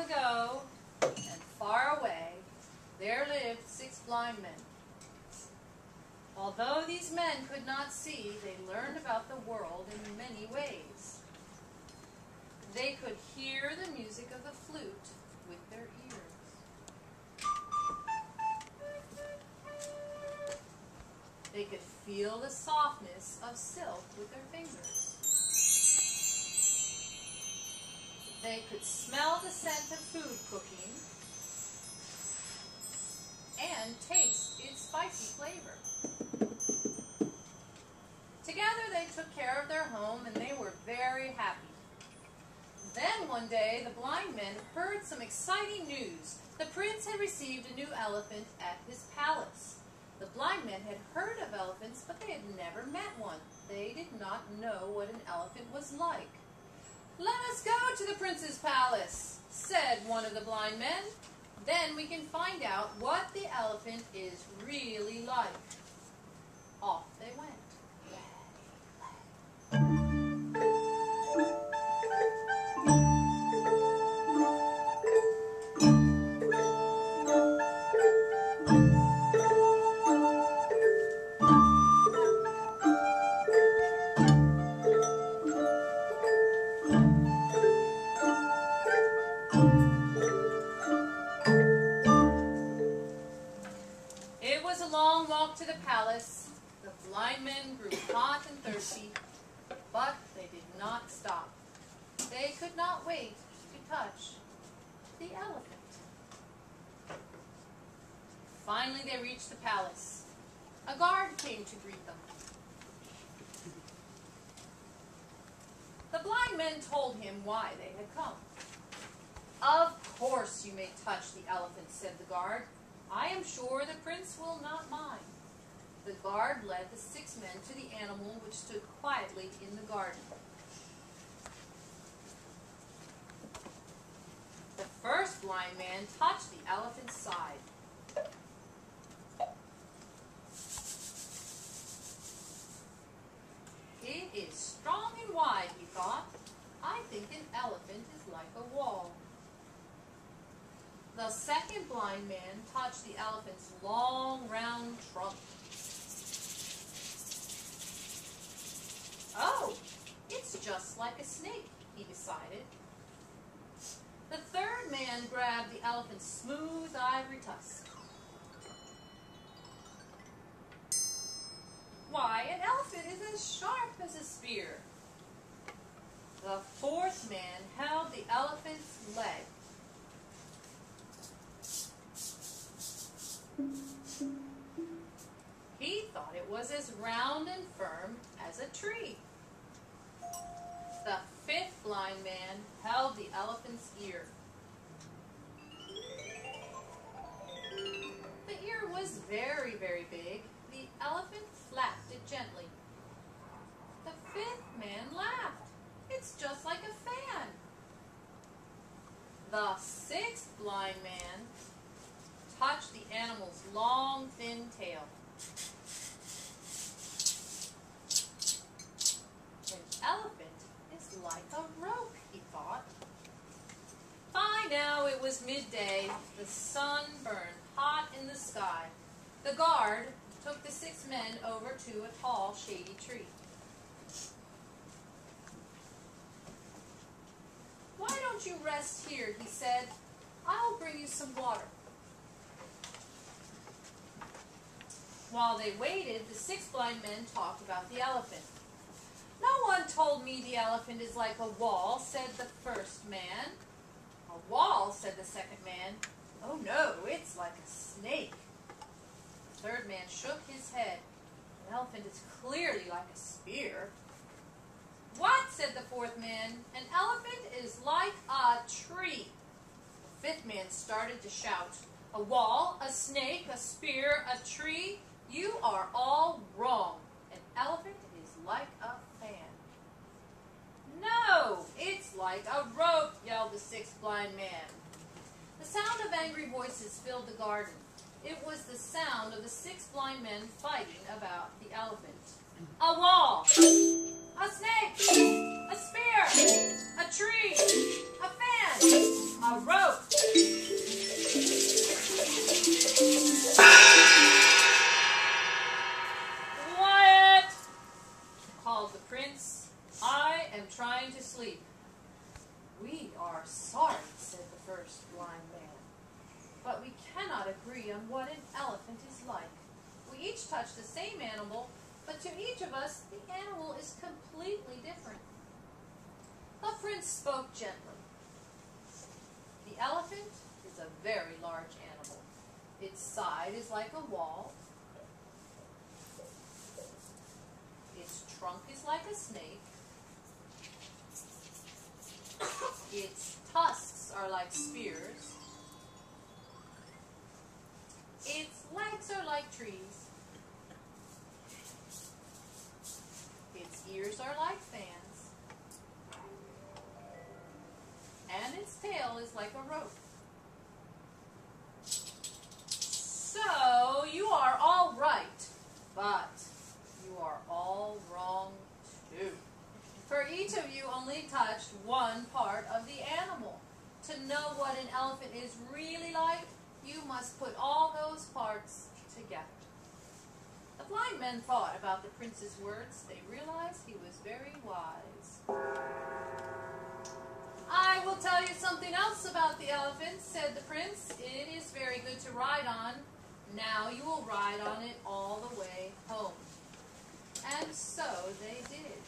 ago and far away, there lived 6 blind men. Although these men could not see, they learned about the world in many ways. They could hear the music of the flute with their ears. They could feel the softness of silk with their fingers. They could smell the scent of food cooking and taste its spicy flavor. Together they took care of their home and they were very happy. Then one day the blind men heard some exciting news. The prince had received a new elephant at his palace. The blind men had heard of elephants, but they had never met one. They did not know what an elephant was like. "Let us go to the prince's palace," said one of the blind men. "Then we can find out what the elephant is really like." Off they went. To the palace, the blind men grew hot and thirsty, but they did not stop. They could not wait to touch the elephant. Finally, they reached the palace. A guard came to greet them. The blind men told him why they had come. "Of course you may touch the elephant," said the guard. "I am sure the prince will not mind." The guard led the 6 men to the animal, which stood quietly in the garden. The first blind man touched the elephant's side. "It is strong and wide," he thought. "I think an elephant is like a wall." The second blind man touched the elephant's long, round trunk. "Oh, it's just like a snake," he decided. The third man grabbed the elephant's smooth ivory tusk. "Why, an elephant is as sharp as a spear." The fourth man held the elephant's leg. He thought it was as round and firm as a tree. The fifth blind man held the elephant's ear. The ear was very, very big. The elephant flapped it gently. The fifth man laughed. "It's just like a fan." The sixth blind man touched the animal's long, thin tail. "An elephant is like a rope," he thought. By now it was midday. The sun burned hot in the sky. The guard took the 6 men over to a tall, shady tree. "Why don't you rest here?" he said. "I'll bring you some water." While they waited, the 6 blind men talked about the elephant. "No one told me the elephant is like a wall," said the first man. "A wall?" said the second man. "Oh no, it's like a snake." The third man shook his head. "An elephant is clearly like a spear." "What?" said the fourth man. "An elephant is like a tree." The fifth man started to shout. "A wall, a snake, a spear, a tree? You are all wrong. An elephant is like a fan." "No, it's like a rope," yelled the 6th blind man. The sound of angry voices filled the garden. It was the sound of the 6 blind men fighting about the elephant. "A wall, a snake, a spear, a tree, a fan, a rope, trying to sleep. "We are sorry," said the first blind man, "but we cannot agree on what an elephant is like. We each touch the same animal, but to each of us, the animal is completely different." The prince spoke gently. "The elephant is a very large animal. Its side is like a wall. Its trunk is like a snake. Its tusks are like spears. Its legs are like trees. Its ears are like fans. And its tail is like a rope. So you are all right, but you are all wrong too. For each of you only touched one part of the animal. To know what an elephant is really like, you must put all those parts together." The blind men thought about the prince's words. They realized he was very wise. "I will tell you something else about the elephant," said the prince. "It is very good to ride on. Now you will ride on it all the way home." And so they did.